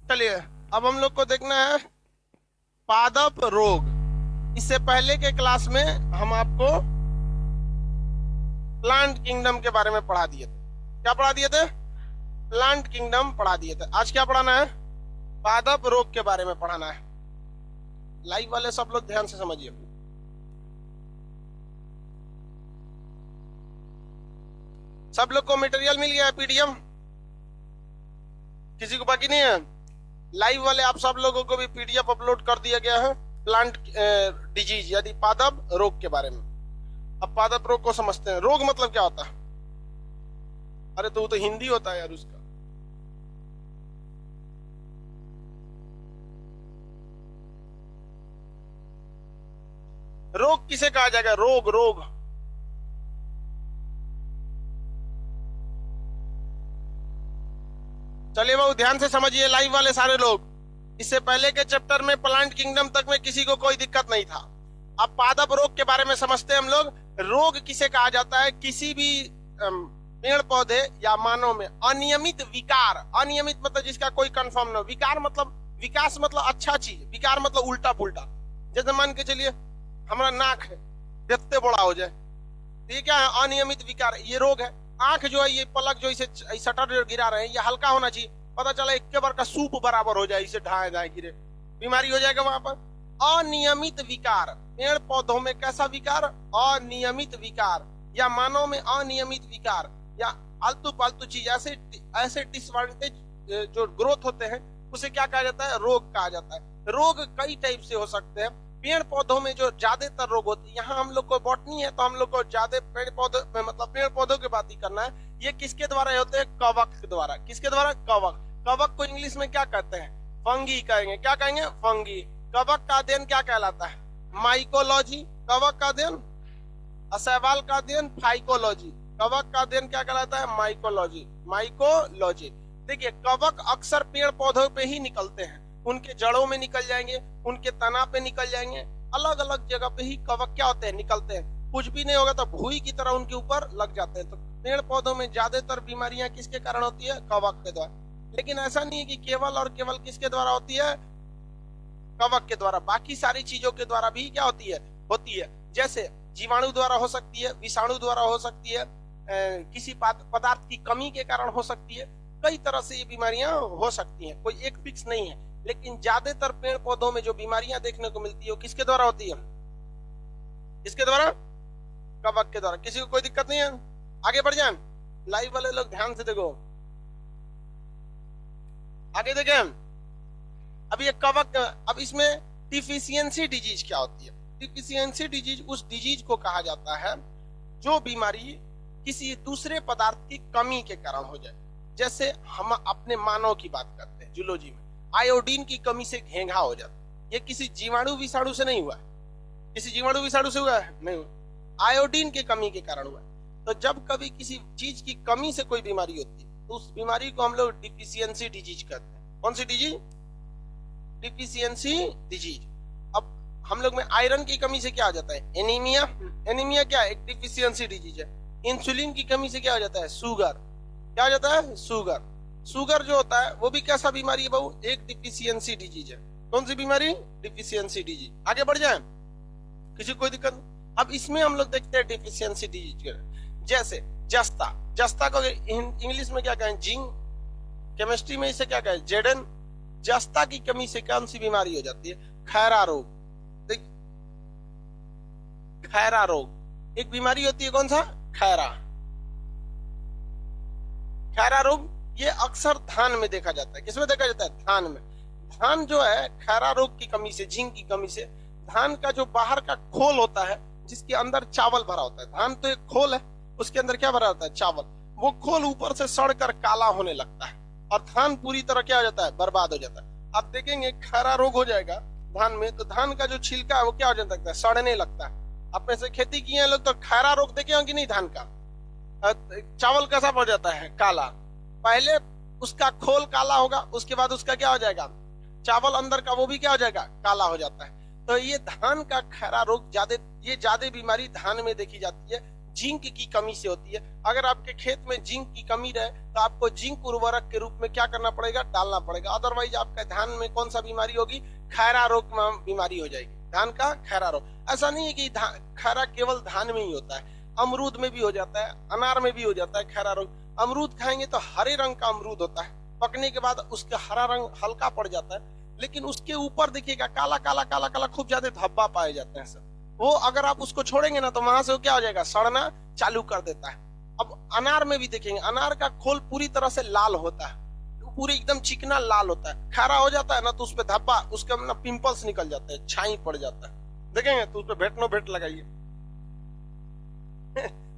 चलिए अब हम लोग को देखना है पादप रोग। इससे पहले के क्लास में हम आपको प्लांट किंगडम के बारे में पढ़ा दिए थे। क्या पढ़ा दिए थे? प्लांट किंगडम पढ़ा दिए थे। आज क्या पढ़ाना है? पादप रोग के बारे में पढ़ाना है। लाइव वाले सब लोग ध्यान से समझिए। सब लोग को मटेरियल मिल गया है, पीडीएफ? किसी को बाकी नहीं है? लाइव वाले आप सब लोगों को भी पीडीएफ अपलोड कर दिया गया है प्लांट डिजीज यानी पादप रोग के बारे में। अब पादप रोग को समझते हैं। रोग मतलब क्या होता है? अरे तो वो तो हिंदी होता है यार उसका। रोग किसे कहा जाएगा? रोग रोग चलिए बाबू ध्यान से समझिए लाइव वाले सारे लोग। इससे पहले के चैप्टर में प्लांट किंगडम तक में किसी को कोई दिक्कत नहीं था। अब पादप रोग के बारे में समझते हैं हम लोग। रोग किसे कहा जाता है? किसी भी पेड़ पौधे या मानव में अनियमित विकार। अनियमित मतलब जिसका कोई कंफर्म न हो। विकार मतलब विकास मतलब अच्छा चीज, विकार मतलब उल्टा पुल्टा। जैसे मान के चलिए हमारा नाक है, देखते बड़ा हो जाए, तो ये क्या है? अनियमित विकार, ये रोग है। आंख जो है, ये पलक जो इसे शटर गिरा रहे हैं, ये हल्का होना चाहिए। पता चला एक के बार का सूप बराबर हो जाए, इसे ढाए ढाए गिरे, बीमारी हो जाएगा वहां पर। अनियमित विकार, पेड़ पौधों में कैसा विकार? अनियमित विकार, या मानव में अनियमित विकार, या आलतू पालतू चीज, ऐसे ऐसे डिसएडवांटेज जो ग्रोथ होते हैं उसे क्या कहा जाता है? रोग कहा जाता है। रोग कई टाइप से हो सकते हैं। पेड़ पौधों में जो ज्यादातर रोग होते हैं, यहाँ हम लोग को बॉटनी है तो हम लोग को ज्यादा पेड़ पौधों में मतलब पेड़ पौधों की बात ही करना है। ये किसके द्वारा होते हैं? कवक के द्वारा। किसके द्वारा? कवक। कवक को इंग्लिश में क्या कहते हैं? फंगी कहेंगे। क्या कहेंगे? फंगी। कवक का अध्ययन क्या कहलाता है? माइकोलॉजी। कवक का अध्ययन। शैवाल का अध्ययन फाइकोलॉजी। कवक का अध्ययन क्या कहलाता है? माइकोलॉजी। माइकोलॉजी। देखिए कवक अक्सर पेड़ पौधों पे ही निकलते हैं। उनके जड़ों में निकल जाएंगे, उनके तना पे निकल जाएंगे, अलग अलग जगह पे ही कवक क्या होते हैं? निकलते हैं। कुछ भी नहीं होगा तो भूई की तरह उनके ऊपर लग जाते हैं। तो पेड़ पौधों में ज्यादातर बीमारियां किसके कारण होती है? कवक के द्वारा। लेकिन ऐसा नहीं है कि केवल और केवल किसके द्वारा होती है? कवक के द्वारा। बाकी सारी चीजों के द्वारा भी क्या होती है? होती है। जैसे जीवाणु द्वारा हो सकती है, विषाणु द्वारा हो सकती है, किसी पदार्थ की कमी के कारण हो सकती है। कई तरह से ये बीमारियां हो सकती हैं, कोई एक फिक्स नहीं है। लेकिन ज्यादातर पेड़ पौधों में जो बीमारियां देखने को मिलती है वो किसके द्वारा होती है? किसके द्वारा? कवक के द्वारा। किसी को कोई दिक्कत नहीं है? आगे बढ़ जाए। लाइव वाले लोग ध्यान से देखो, आगे देखें। अब ये कवक, अब इसमें डिफिशियंसी डिजीज क्या होती है? डिफिशियंसी डिजीज उस डिजीज को कहा जाता है जो बीमारी किसी दूसरे पदार्थ की कमी के कारण हो जाए। जैसे हम अपने मानव की बात करते हैं, जूलॉजी में आयोडीन की कमी से घेंघा हो जाता है। ये किसी जीवाणु विषाणु से नहीं हुआ है। किसी जीवाणु विषाणु से हुआ है? नहीं हुआ। आयोडीन की कमी के कारण हुआ है। तो जब कभी किसी चीज की कमी से कोई बीमारी होती है तो उस बीमारी को हम लोग डिफिशियंसी डिजीज कहते हैं। कौन सी डिजीज? Deficiency disease. अब हम लोग में आयरन की कमी से क्या हो जाता है? एनीमिया। एनीमिया क्या है? एक डिफिशियंसी डिजीज है। इंसुलिन की कमी से क्या हो जाता है? शुगर। क्या हो जाता है? शुगर। शुगर जो होता है वो भी कैसा बीमारी है बाबू? एक डिफिशियंसी डिजीज है। कौन सी बीमारी? Deficiency disease. आगे बढ़ जाए, किसी कोई दिक्कत नहीं। अब इसमें हम लोग देखते हैं डिफिशियंसी डिजीज। जैसे जस्ता। जस्ता को इंग्लिश में क्या कहें? जिंक। केमिस्ट्री में इसे क्या कहें? जेडन। जस्ता की कमी से कौन सी बीमारी हो जाती है? खैरा रोग। खैरा रोग एक बीमारी होती है। कौन सा? खैरा। खैरा रोग ये अक्सर धान में देखा जाता है। किसमें देखा जाता है? धान में। धान जो है खैरा रोग की कमी से, जिंक की कमी से, धान का जो बाहर का खोल होता है जिसके अंदर चावल भरा होता है, धान तो एक खोल है, उसके अंदर क्या भरा होता है? चावल। वो खोल ऊपर से सड़कर काला होने लगता है और धान पूरी तरह क्या हो जाता है? बर्बाद हो जाता है। आप देखेंगे खैरा रोग हो जाएगा धान में तो धान का जो छिलका है वो क्या हो जाता है? सड़ने लगता है। आप में से खेती किए हैं लोग तो खैरा रोग देखे होंगे नहीं? धान का चावल कैसा हो जाता है? काला। पहले उसका खोल काला होगा, उसके बाद उसका क्या हो जाएगा? चावल अंदर का वो भी क्या हो जाएगा? काला हो जाता है। तो ये धान का खैरा रोग ज्यादा बीमारी धान में देखी जाती है। जिंक की कमी से होती है। अगर आपके खेत में जिंक की कमी रहे तो आपको जिंक उर्वरक के रूप में क्या करना पड़ेगा, डालना पड़ेगा। अदरवाइज आपके धान में कौन सा बीमारी होगी, खैरा रोग बीमारी हो जाएगी, धान का खैरा रोग। ऐसा नहीं है कि खैरा केवल धान में ही होता है, अमरूद में भी हो जाता है, अनार में भी हो जाता है खैरा रोग। अमरूद खाएंगे तो हरे रंग का अमरूद होता है, पकने के बाद उसका हरा रंग हल्का पड़ जाता है, लेकिन उसके ऊपर देखिएगा काला काला काला काला खूब ज्यादा धब्बा पाए जाते हैं सर। वो अगर आप उसको छोड़ेंगे ना तो वहां से वो क्या हो जाएगा, सड़ना चालू कर देता है। अब अनार में भी देखेंगे, अनार का खोल पूरी तरह से लाल होता है, पूरी एकदम चिकना लाल होता है। खारा हो जाता है ना तो उस पर धब्बा, उसके ना पिंपल्स निकल जाते हैं, छाई पड़ जाता है। देखेंगे तो उस पर भेटनो भेट लगाइए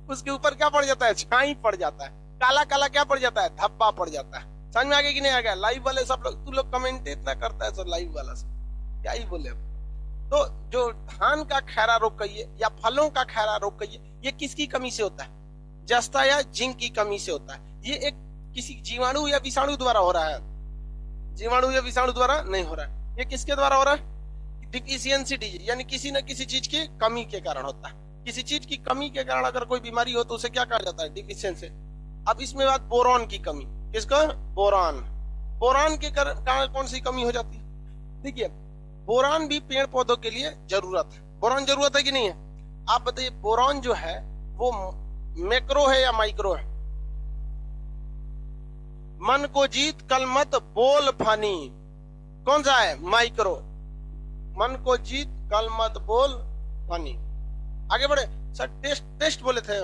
उसके ऊपर क्या पड़ जाता है, छाई पड़ जाता है, काला काला क्या पड़ जाता है, धब्बा पड़ जाता है। समझ में आ गया कि नहीं आ गया? लाइव वाले सब लोग, तू लोग कमेंट इतना करता है सर लाइव वाला सब, क्या ही बोले। तो जो धान का खैरा रोग कहिए या फलों का खैरा रोग कहिए, ये किसकी कमी से होता है, जस्ता या जिंक की कमी से होता है। ये एक किसी जीवाणु या विषाणु द्वारा हो रहा है, जीवाणु या विषाणु द्वारा नहीं हो रहा है। ये किसके द्वारा हो रहा है, डिफिशियंसी डिजीज, यानी किसी न किसी चीज की कमी के कारण होता है। किसी चीज की कमी के कारण अगर कोई बीमारी हो तो उसे क्या कहा जाता है, डिफिशियंसी। अब इसमें बात बोरॉन की कमी, किसका, बोरान। बोरान के कारण कौन सी कमी हो जाती है, देखिए बोरान भी पेड़ पौधों के लिए जरूरत है। बोरान जरूरत है कि नहीं है, आप बताइए। बोरान जो है वो मैक्रो है या माइक्रो है? मन को जीत कल मत बोल फानी, कौन सा है, माइक्रो। मन को जीत कल मत बोल फानी। आगे बढ़े सर। टेस्ट बोले थे,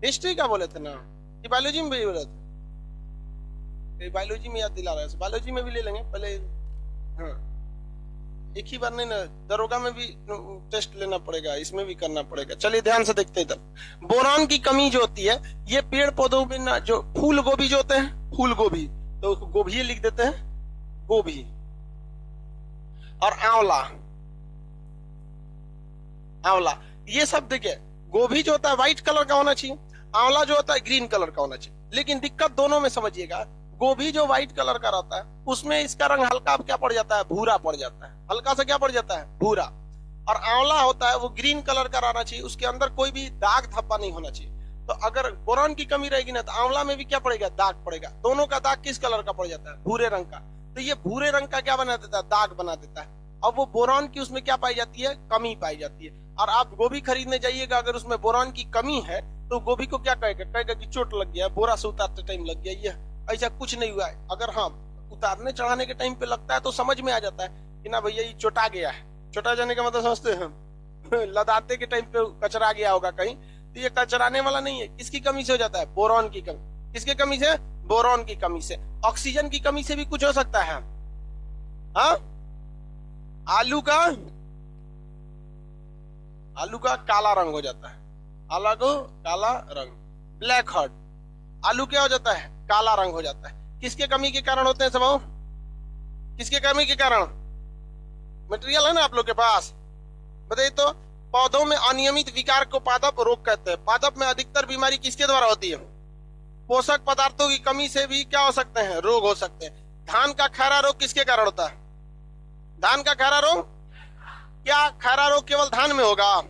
हिस्ट्री का बोले थे ना, कि बायोलॉजी में भी बोले थे? बायोलॉजी में याद दिला रहा है, बायोलॉजी में भी ले लेंगे पहले। हाँ, एक ही बार नहीं ना, दरोगा में भी टेस्ट लेना पड़ेगा, इसमें भी करना पड़ेगा। चलिए ध्यान से देखते हैं इधर। बोरान की कमी जो होती है, ये पेड़ पौधों में ना, जो फूल गोभी जो होते हैं, फूल गोभी, तो गोभी लिख देते हैं, गोभी। और आंवला, आंवला, ये सब देखिए, गोभी जो होता है व्हाइट कलर का होना चाहिए, आंवला जो होता है ग्रीन कलर का होना चाहिए। लेकिन दिक्कत दोनों में समझिएगा, गोभी जो व्हाइट कलर का रहता है उसमें इसका रंग हल्का क्या पड़ जाता है, भूरा पड़ जाता है, हल्का सा क्या पड़ जाता है, भूरा। और आंवला होता है वो ग्रीन कलर का रहना चाहिए, उसके अंदर कोई भी दाग धब्बा नहीं होना चाहिए। तो अगर बोरान की कमी रहेगी ना तो आंवला में भी क्या पड़ेगा, दाग पड़ेगा। दोनों का दाग किस कलर का पड़ जाता है, भूरे रंग का। तो ये भूरे रंग का क्या बना देता है, दाग बना देता है। अब वो बोरान की उसमें क्या पाई जाती है, कमी पाई जाती है। और आप गोभी खरीदने जाइएगा, अगर उसमें बोरान की कमी है तो गोभी को क्या कहेगा, कहेगा कि चोट लग गया, बोरा से उतारते टाइम लग गया। ये ऐसा कुछ नहीं हुआ है। अगर हाँ उतारने चढ़ाने के टाइम पे लगता है तो समझ में आ जाता है कि ना भैया ये चोटा गया है। चोटा जाने का मतलब समझते हैं लदाते के टाइम पे कचरा गया होगा कहीं, तो ये कचराने वाला नहीं है। किसकी कमी से हो जाता है, बोरॉन की कमी। किसकी कमी से, बोरॉन की कमी से। ऑक्सीजन की कमी से भी कुछ हो सकता है। हाँ, आलू का काला रंग हो जाता है, आलू को काला रंग, ब्लैक हार्ट। आलू क्या हो जाता है, काला रंग हो जाता है। किसके कमी के कारण होते हैं सब, किसके कमी के कारण? मटेरियल है ना आप लोग के पास, बताइए तो। पौधों में अनियमित विकार को पादप रोग कहते हैं। पादप में अधिकतर बीमारी किसके द्वारा होती है, पोषक पदार्थों की कमी से भी क्या हो सकते हैं, रोग हो सकते हैं। धान का खैरा रोग किसके कारण होता है, धान का खैरा रोग? क्या खैरा रोग केवल धान में होगा?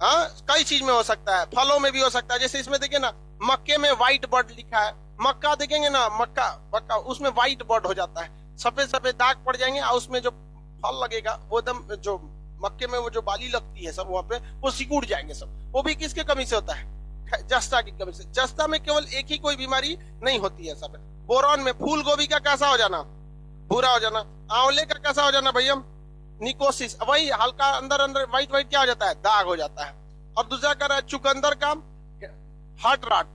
हाँ, कई चीज में हो सकता है, फलों में भी हो सकता है। जैसे इसमें देखिए ना, मक्के में व्हाइट बर्ड लिखा है, मक्का देखेंगे ना, मक्का उसमें व्हाइट बर्ड हो जाता है, सफेद सफेद दाग पड़ जाएंगे, और उसमें जो फल लगेगा वो एकदम, जो मक्के में वो जो बाली लगती है सब वहां पे वो सिकुड़ जाएंगे सब। वो भी किसके कमी से होता है, जस्ता की कमी से। जस्ता में केवल एक ही कोई बीमारी नहीं होती है सब। बोरॉन में फूल गोभी का कैसा हो जाना, भूरा हो जाना। आंवले का कैसा हो जाना भैया, निकोसिस, वही हल्का अंदर अंदर व्हाइट व्हाइट क्या हो जाता है, दाग हो जाता है। और दूसरा कर रहा है चुकंदर का हार्ट रॉट।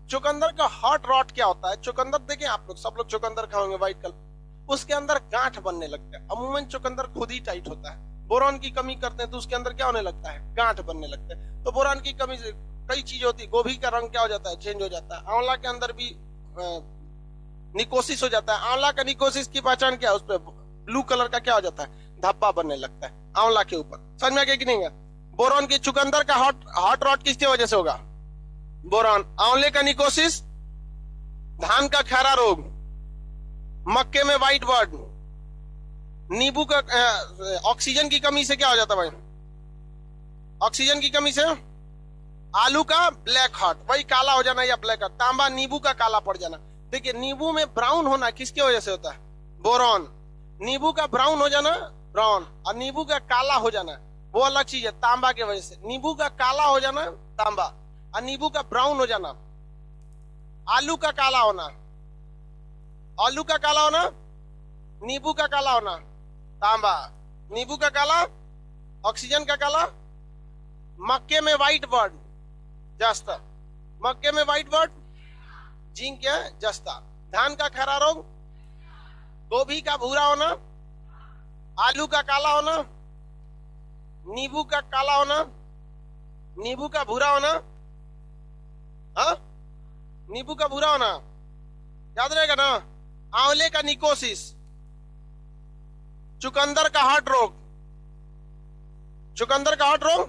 चुकंदर का हार्ट रॉट क्या होता है, चुकंदर देखें आप लोग, सब लोग चुकंदर खाओगे व्हाइट कलर, उसके अंदर गांठ बनने लगता है। अमूमन चुकंदर खुद ही टाइट होता है, बोरान की कमी करते हैं तो उसके अंदर क्या होने लगता है, गांठ बनने लगते हैं। तो बोरान की कमी से कई चीजें होती है। गोभी का रंग क्या हो जाता है, चेंज हो जाता है। आंवला के अंदर भी निकोसिस हो जाता है। आंवला का निकोसिस की पहचान क्या है, उस पर ब्लू कलर का क्या हो जाता है, धब्बा बनने लगता है आंवला के ऊपर। समझ में आ गया कि नहीं? बोरान की चुकंदर का हार्ट रॉट किसकी वजह से होगा, बोरान। आंवले का निकोसिस, धान का खैरा रोग, मक्के में व्हाइट बर्ड, नींबू का ऑक्सीजन की कमी से क्या हो जाता है भाई, ऑक्सीजन की कमी से आलू का ब्लैक हार्ट, वही काला हो जाना या ब्लैक हार्ट। तांबा नींबू का काला पड़ जाना। देखिए नींबू में ब्राउन होना किसकी वजह से होता है? बोरॉन। नींबू का ब्राउन हो जाना ब्राउन, और नींबू का काला हो जाना वो अलग चीज है, तांबा की वजह से। नींबू का काला हो जाना तांबा, और नींबू का ब्राउन हो जाना। आलू का काला होना, आलू का काला होना, नींबू का काला होना तांबा, नींबू का काला, ऑक्सीजन का काला। मक्के में व्हाइट बर्ड जस्ता, मक्के में व्हाइट बर्ड जिंक क्या है? जस्ता। धान का खरा रोग, गोभी का भूरा होना, आलू का काला होना, नींबू का काला होना, नींबू का भूरा होना। हाँ, नींबू का भूरा होना याद रहेगा ना। आंवले का निकोसिस, चुकंदर का हार्ट रोग, चुकंदर का हार्ट रोग।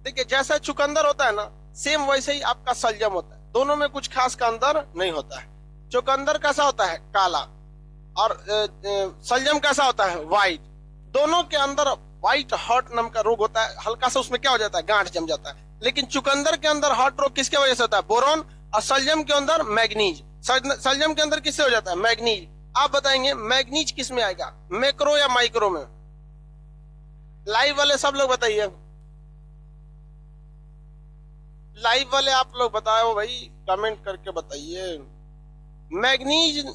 देखिए जैसा चुकंदर होता है ना, सेम वैसे ही आपका सलजम होता है, दोनों में कुछ खास का अंदर नहीं होता है। चुकंदर कैसा होता है? काला, और सलजम कैसा होता है? व्हाइट। दोनों के अंदर व्हाइट हार्ट नाम का रोग होता है, हल्का सा उसमें क्या हो जाता है? गांठ जम जाता है। लेकिन चुकंदर के अंदर हार्ट रोग किसके वजह से होता है? बोरॉन। और सलजम के अंदर मैग्नीज। सलजम के अंदर किससे हो जाता है? मैग्नीज। आप बताएंगे मैग्नीज किस में आएगा, मैक्रो या माइक्रो में? लाइव वाले सब लोग बताइए, लाइव वाले आप लोग बताओ भाई, कमेंट करके बताइए। मैग्नीज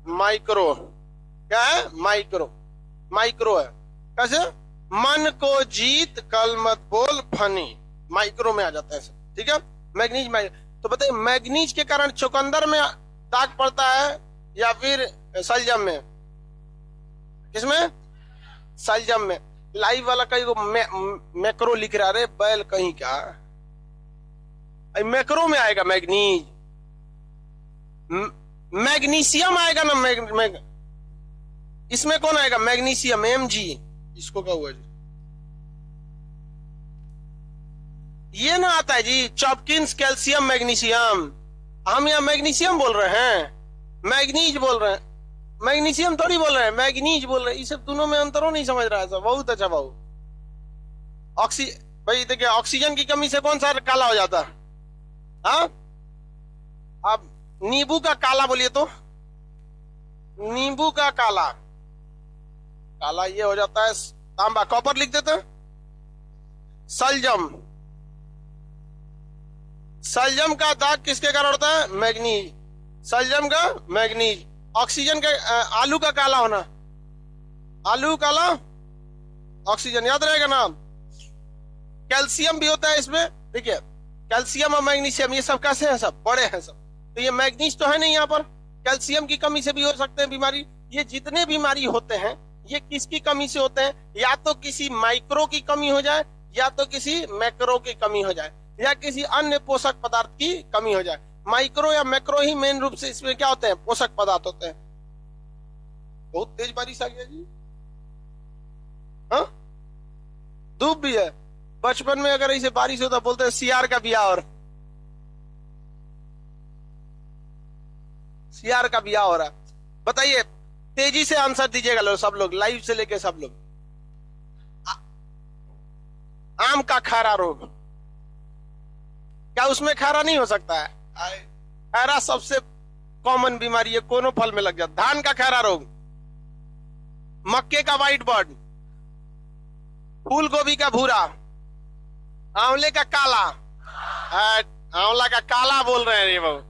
माइक्रो क्या है? माइक्रो, माइक्रो है। कैसे? मन को जीत कल मत बोल फनी, माइक्रो में आ जाता है सब, ठीक है। मैग्नीज तो बताइए मैग्नीज के कारण चुकंदर में दाग पड़ता है या फिर सलजम में? किसमें? सलजम में। लाइव वाला कहीं को मैक्रो लिख रहा है, बैल कहीं का। मैक्रो में आएगा मैग्नीज, मैग्नीशियम आएगा ना। इसमें कौन आएगा? Magnesium, Mg। इसको क्या हुआ जी? ये ना आता है जी, चॉपकिंस कैल्शियम मैग्नीशियम। हम यहाँ मैग्नीशियम बोल रहे हैं, मैग्नीज बोल रहे हैं, मैग्नीशियम थोड़ी बोल रहे हैं, मैग्नीज बोल रहे हैं। इस सब दोनों में अंतरों नहीं समझ रहा है सब। बहुत अच्छा बाबू। भाई देखिए ऑक्सीजन की कमी से कौन सा काला हो जाता है? हाँ, अब नींबू का काला बोलिए तो, नींबू का काला, काला ये हो जाता है तांबा। कॉपर लिख देते हैं। सलजम, सलजम का दाग किसके कारण होता है? मैग्नीज। सलजम का मैग्नीज। ऑक्सीजन का आलू का काला होना, आलू काला, ऑक्सीजन याद रहेगा नाम। कैल्शियम भी होता है इसमें। देखिए कैल्शियम और मैग्नीशियम ये सब कैसे हैं? सब बड़े हैं सब। तो ये मैग्नीज तो है नहीं यहाँ पर। कैल्शियम की कमी से भी हो सकते हैं बीमारी। ये जितने बीमारी होते हैं ये किसकी कमी से होते हैं? या तो किसी माइक्रो की कमी हो जाए, या तो किसी मैक्रो की कमी हो जाए, या किसी अन्य पोषक पदार्थ की कमी हो जाए। माइक्रो या मैक्रो ही मेन रूप से इसमें क्या होते हैं? पोषक पदार्थ होते हैं। बहुत तेज बारिश आ गया जी। हाँ, धूप भी है। बचपन में अगर ऐसे बारिश होता बोलते हैं सियार का बियाह, और सियार का बियाह हो रहा। बताइए तेजी से आंसर दीजिएगा लोग, सब लोग लाइव से लेके सब लोग। आम का खारा रोग, क्या उसमें खारा नहीं हो सकता है? खारा सबसे कॉमन बीमारी है, कोनो फल में लग जाता। धान का खारा रोग, मक्के का व्हाइट बर्ड, फूल गोभी का भूरा, आंवले का काला। आंवला का काला बोल रहे हैं ये बाबू।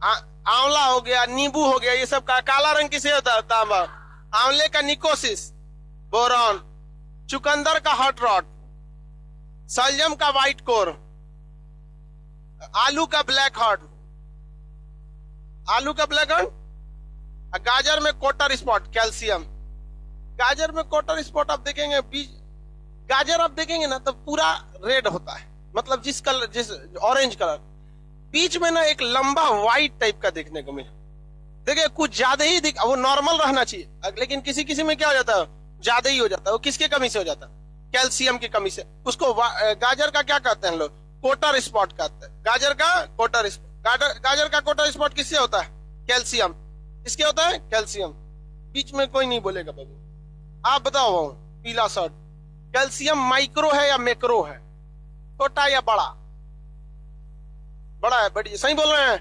आंवला हो गया, नींबू हो गया, ये सब का काला रंग किसे होता है? तांबा। आंवले का निकोसिस, बोरॉन। चुकंदर का हॉट रॉट, सलजम का व्हाइट कोर, आलू का ब्लैक हार्ट, आलू का ब्लैक हार्ट, गाजर में कोटर स्पॉट, कैल्शियम। गाजर में कोटर स्पॉट आप देखेंगे, बीज गाजर आप देखेंगे ना तो पूरा रेड होता है, मतलब जिस कलर, जिस ऑरेंज कलर, बीच में ना एक लंबा व्हाइट टाइप का देखने को मिला। देखिए कुछ ज्यादा ही वो नॉर्मल रहना चाहिए, लेकिन किसी किसी में क्या हो जाता है? ज्यादा ही हो जाता है। वो किसके कमी से हो जाता है? कैल्शियम की कमी से। उसको गाजर का क्या कहते हैं लोग? कोटर स्पॉट कहते हैं। गाजर का कोटर स्पॉट, गाजर का कोटर स्पॉट किससे होता है? कैल्शियम। किसके होता है? कैल्शियम। बीच में कोई नहीं बोलेगा बाबू। आप बताओ, पीला शर्ट कैल्शियम माइक्रो है या मैक्रो है, छोटा या बड़ा? बड़ा है, बड़ी सही बोल रहे हैं।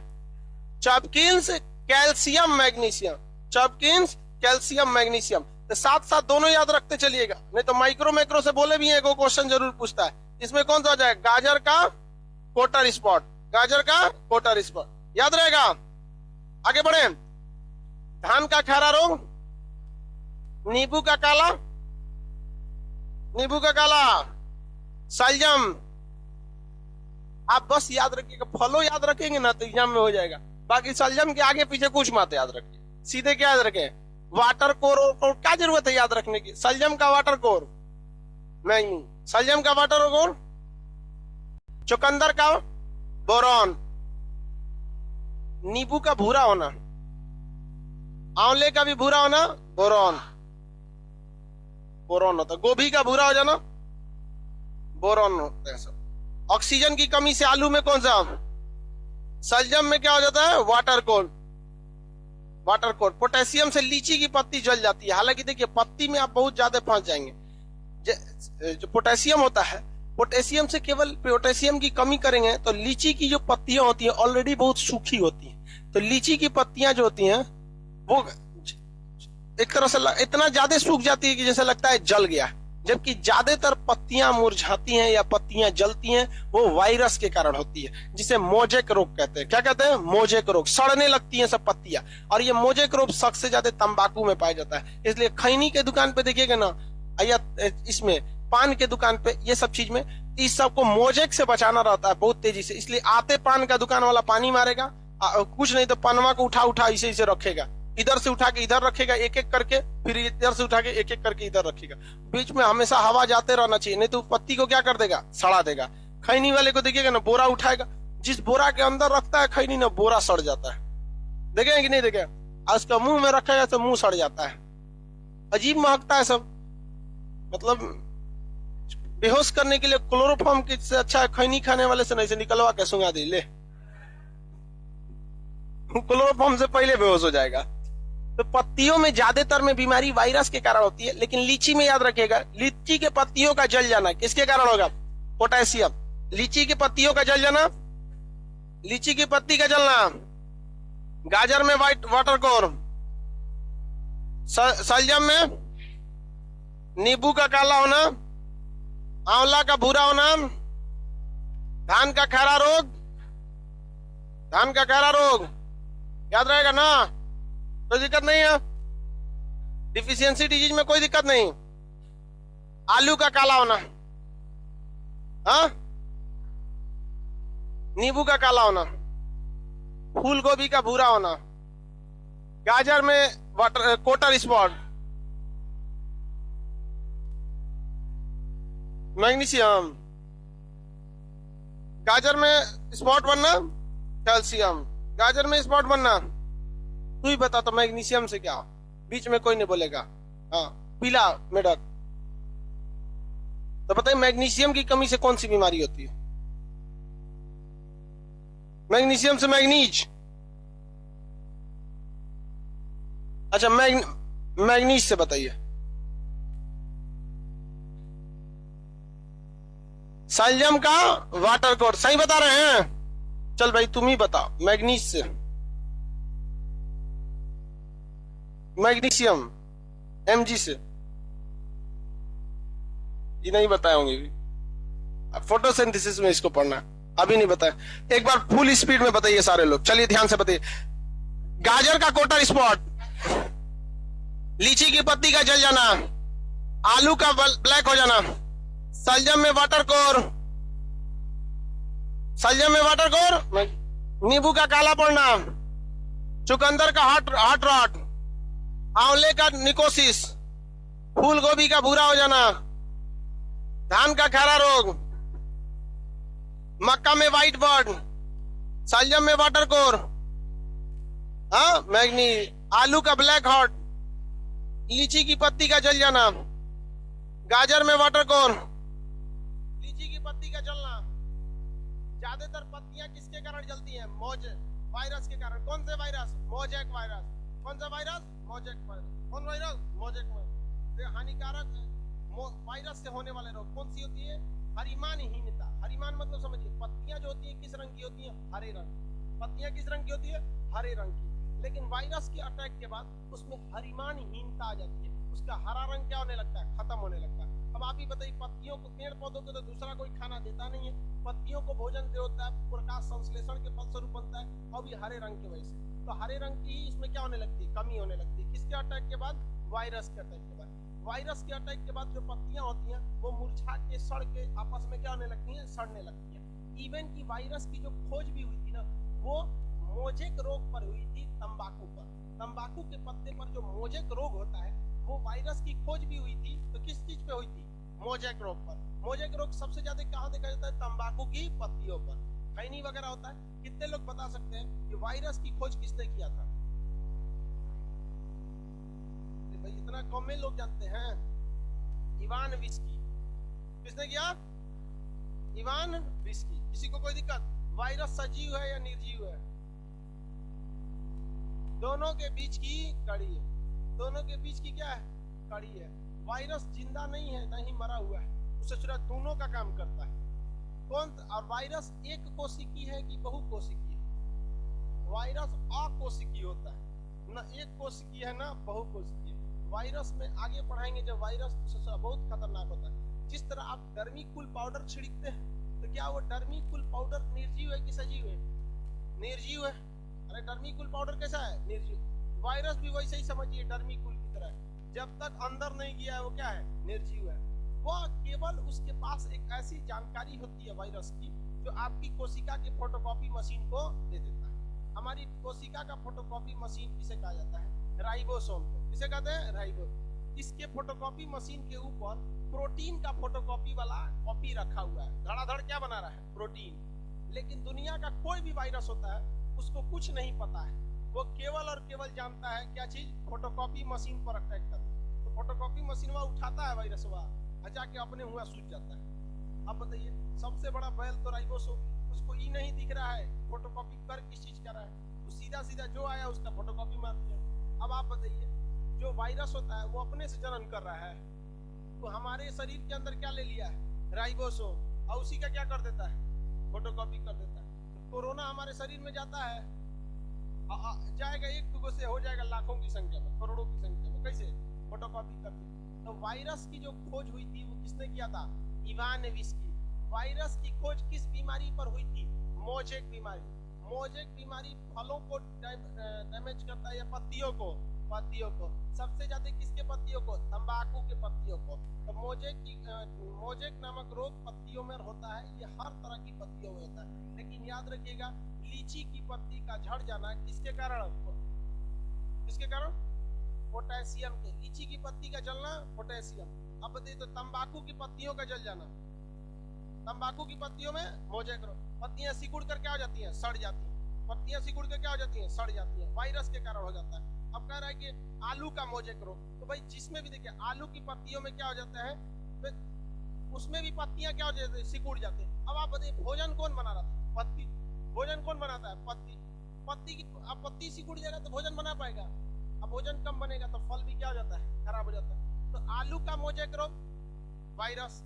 चॉपकिंस कैल्शियम मैग्नीशियम, चॉपकिंस कैल्शियम मैग्नीशियम, तो साथ साथ दोनों याद रखते चलिएगा, नहीं तो माइक्रो मैक्रो से बोले भी है, को क्वेश्चन जरूर पूछता है। इसमें कौन सा हो जाएगा? गाजर का कोटर स्पॉट, गाजर का कोटर स्पॉट, याद रहेगा। आगे बढ़े। धान का खैरा रोग, नींबू का काला, नींबू का काला, शलजम। आप बस याद रखिएगा, फलो याद रखेंगे ना तो एग्जाम में हो जाएगा। बाकी शलजम के आगे पीछे कुछ मत याद रखिए, सीधे क्या याद रखें? वाटर कोर, और क्या जरूरत है याद रखने की? शलजम का वाटर कोर नहीं, शलजम का वाटर कोर, चुकंदर का बोरॉन, नींबू का भूरा होना, आंवले का भी भूरा होना बोरॉन, बोरॉन होता है। गोभी का भूरा हो जाना बोरॉन होता है सब। ऑक्सीजन की कमी से आलू में कौन सा? शलजम में क्या हो जाता है? Water core, water core. Potassium से लीची की पत्ती जल जाती है, हालांकि देखिए पत्ती में आप बहुत ज्यादा फंस जाएंगे। जो पोटेशियम होता है, पोटेशियम से केवल पोटेशियम की कमी करेंगे तो लीची की जो पत्तियां होती हैं ऑलरेडी बहुत सूखी होती हैं, तो लीची की पत्तियां जो होती हैं वो एक तरह से इतना ज्यादा सूख जाती है कि जैसे लगता है जल गया। जबकि ज्यादातर पत्तियां मुरझाती हैं या पत्तियां जलती हैं वो वायरस के कारण होती है, जिसे मोजेक रोग कहते हैं। क्या कहते हैं? मोजेक रोग। सड़ने लगती हैं सब पत्तियां, और ये मोजेक रोग सबसे ज्यादा तंबाकू में पाया जाता है। इसलिए खैनी के दुकान पे देखिएगा ना, या इसमें पान के दुकान पे, ये सब चीज में इस सबको मोजेक से बचाना रहता है बहुत तेजी से। इसलिए आते पान का दुकान वाला पानी मारेगा, कुछ नहीं तो पनवा को उठा उठा इसे इसे रखेगा, इधर से उठा के इधर रखेगा एक एक करके, फिर इधर से उठा के एक एक करके इधर रखेगा। बीच में हमेशा हवा जाते रहना चाहिए, नहीं तो पत्ती को क्या कर देगा? सड़ा देगा। खैनी वाले को देखिएगा ना, बोरा उठाएगा, जिस बोरा के अंदर रखता है खैनी ना, बोरा सड़ जाता है। देखें कि नहीं देखे? उसका मुंह में रखेगा तो मुंह सड़ जाता है, अजीब महकता है सब। मतलब बेहोश करने के लिए क्लोरोफॉर्म के से अच्छा है खैनी खाने वाले से नहीं से निकलवा के सुंगा दे ले, क्लोरोफॉर्म से पहले बेहोश हो जाएगा। तो पत्तियों में ज्यादातर में बीमारी वायरस के कारण होती है, लेकिन लीची में याद रखिएगा, लीची के पत्तियों का जल जाना किसके कारण होगा? पोटेशियम। लीची के पत्तियों का जल जाना, लीची की पत्ती का जलना, गाजर में वाटर कोर, शलजम में नींबू का काला होना, आंवला का भूरा होना, धान का खैरा रोग, धान का खैरा रोग याद रहेगा ना, कोई दिक्कत नहीं है। डिफिशियंसी डिजीज में कोई दिक्कत नहीं। आलू का काला होना, हाँ, नींबू का काला होना, फूल गोभी का भूरा होना, गाजर में वाटर कोटर स्पॉट, मैग्नीशियम, गाजर में स्पॉट बनना कैल्शियम, गाजर में स्पॉट बनना। तू ही बता तो मैग्नीशियम से क्या? बीच में कोई नहीं बोलेगा। हाँ, पीला मेढक। तो बताइए मैग्नीशियम की कमी से कौन सी बीमारी होती है? मैग्नीशियम से मैग्नीज। अच्छा, मैग्नीज से बताइए। शलजम का वाटर कोर, सही बता रहे हैं। चल भाई तुम ही बता, मैग्नीज से। मैग्नीशियम एमजी से, ये नहीं बताए होंगे। फोटोसिंथेसिस में इसको पढ़ना, अभी नहीं बताया। एक बार फुल स्पीड में बताइए सारे लोग, चलिए ध्यान से बताइए। गाजर का कोटर स्पॉट, लीची की पत्ती का जल जाना, आलू का ब्लैक हो जाना, शलजम में वाटर कोर, शलजम में वाटर कोर, नींबू का काला पड़ना, चुकंदर का हॉट रॉट, आंवले का निकोसिस, फूल गोभी का भूरा हो जाना, धान का खैरा रोग, मक्का में व्हाइट बर्ड, शलजम में वाटर कोर, हाँ मैग्नी, आलू का ब्लैक हॉट, लीची की पत्ती का जल जाना, गाजर में वाटर कोर, लीची की पत्ती का जलना। ज्यादातर पत्तियां किसके कारण जलती हैं? वायरस के कारण। कौन से वायरस? Mosaic virus. कौन सा वायरस? Mosaic virus. कौन वायरस? Mosaic virus. हानिकारक वायरस से होने वाले रोग कौन सी होती है? हरिमानहीनता। हरिमान मतलब समझिए, पत्तियां जो होती है किस रंग की होती है? हरे रंग। पत्तियां किस रंग की होती है? हरे रंग की। लेकिन वायरस के अटैक के बाद उसमें हरिमानहीनता आ जाती है, उसका हरा रंग क्या होने लगता है? खत्म होने लगता है। अब आप ही बताइए, पत्तियों को, पेड़ पौधों को तो दूसरा कोई खाना देता नहीं है, पत्तियों को भोजन होता है, प्रकाश संश्लेषण के फलस्वरूप बनता है, और भी हरे रंग की वजह से। तो हरे रंग की इसमें क्या होने लगती है? कमी होने लगती है। किसके अटैक के बाद? वायरस के अटैक के बाद। वायरस के अटैक के बाद जो पत्तियां होती हैं वो मुरझा के, सड़ के आपस में क्या होने लगती हैं? सड़ने लगती हैं। इवन की वायरस की जो खोज भी हुई थी ना, वो मोजेक रोग पर हुई थी, तंबाकू पर। तंबाकू के पत्ते पर जो मोजेक रोग होता है, वो वायरस की खोज भी हुई थी। तो किस चीज पे हुई थी? मोजेक रोग पर। मोजेक रोग सबसे ज्यादा कहाँ देखा जाता है? तंबाकू की पत्तियों पर, खैनी वगैरह होता है। कितने लोग बता सकते हैं कि वायरस की खोज किसने किया था? भाई इतना कम में लोग जानते हैं। Ivan whisky. किसने किया? Ivan whisky. किसी को कोई दिक्कत? वायरस सजीव है या निर्जीव है? दोनों के बीच की कड़ी है। दोनों के बीच की क्या है? कड़ी है। वायरस जिंदा नहीं है, नहीं मरा हुआ है, उसे सिर्फ दोनों का काम करता है। कौन? और वायरस एक कोशिकी है कि बहुकोशिकी है? वायरस अकोशिकी होता है, ना एक कोशिकी है ना बहुकोशिकी है। वायरस में आगे पढ़ाएंगे जब, वायरस बहुत खतरनाक होता है। जिस तरह आप डर्मीकूल पाउडर छिड़कते हैं, तो क्या वो डर्मीकूल पाउडर निर्जीव है कि सजीव है? निर्जीव है। अरे डर्मीकूल पाउडर कैसा है? निर्जीव। वायरस भी वैसे ही समझिए, डर्मीकूल की तरह है। जब तक अंदर नहीं गया है वो क्या है? निर्जीव है। वह केवल उसके पास एक ऐसी जानकारी होती है वायरस की, जो आपकी कोशिका की फोटोकॉपी मशीन को दे देता है। हमारी कोशिका का फोटोकॉपी मशीन किसे कहा जाता है? राइबोसोम को। किसे कहते हैं? राइबोसोम। इसके फोटोकॉपी मशीन के ऊपर प्रोटीन का फोटोकॉपी वाला कॉपी रखा हुआ है। धड़ाधड़ क्या बना रहा है? प्रोटीन। लेकिन दुनिया का कोई भी वायरस होता है, उसको कुछ नहीं पता है। वो केवल और केवल जानता है क्या चीज? फोटोकॉपी मशीन पर अटैक करना। तो फोटोकॉपी मशीन वह उठाता है वायरस, वह जाके अपने हुआ सूझ जाता है। अब बताइए, सबसे बड़ा बैल तो राइबोसोम, उसको ये नहीं दिख रहा है फोटोकॉपी कर किस चीज कर रहा है, तो सीधा सीधा जो आया उसका फोटोकॉपी मार दिया। अब आप बताइए, जो वायरस होता है वो अपने से जनन कर रहा है, तो हमारे शरीर के अंदर क्या ले लिया है? राइबोसोम, और उसी का क्या कर देता है? फोटोकॉपी कर देता है। तो कोरोना हमारे शरीर में जाता है, जाएगा एक दुगो से हो जाएगा लाखों की संख्या में, करोड़ों की संख्या में। कैसे? फोटोकॉपी करके। तो वायरस की जो खोज हुई थी वो किसने किया था? Ivan whisky. वायरस की खोज किस बीमारी पर हुई थी? मोजेक बीमारी। मोजेक बीमारी फलों को डैमेज करता है या पत्तियों को? पत्तियों को। सबसे ज्यादा किसके पत्तियों को? तंबाकू के पत्तियों को। तो मोजेक नामक रोग पत्तियों में होता है। ये हर तरह की पत्तियों में होता है। लेकिन याद रखिएगा, लीची की पत्ती का झड़ जाना किसके कारण? किसके कारण? पोटेशियम के। लीची की पत्ती का जलना पोटेशियम। अब बताइए, तो तंबाकू की पत्तियों का जल जाना, तंबाकू की पत्तियों में मोजेक रोग। पत्तियां सिकुड़ कर क्या हो जाती हैं? सड़ जाती हैं। पत्तियां सिकुड़ कर क्या हो जाती हैं? सड़ जाती हैं। वायरस के कारण हो जाता है। अब कह रहा है कि आलू का मोजेक रोग, तो भाई जिसमें भी देखिए आलू की पत्तियों में क्या हो जाता है? उसमें भी पत्तियां क्या हो जाती है? सिकुड़ जाती है। अब आप बताइए, भोजन कौन बना रहा था? पत्ती। भोजन कौन बनाता है? पत्ती। पत्ती की, अब पत्ती सिकुड़ जाएगा तो भोजन बना पाएगा? अब भोजन कम बनेगा तो फल भी क्या हो जाता है? खराब हो जाता है। तो आलू का मोजेक रोग वायरस,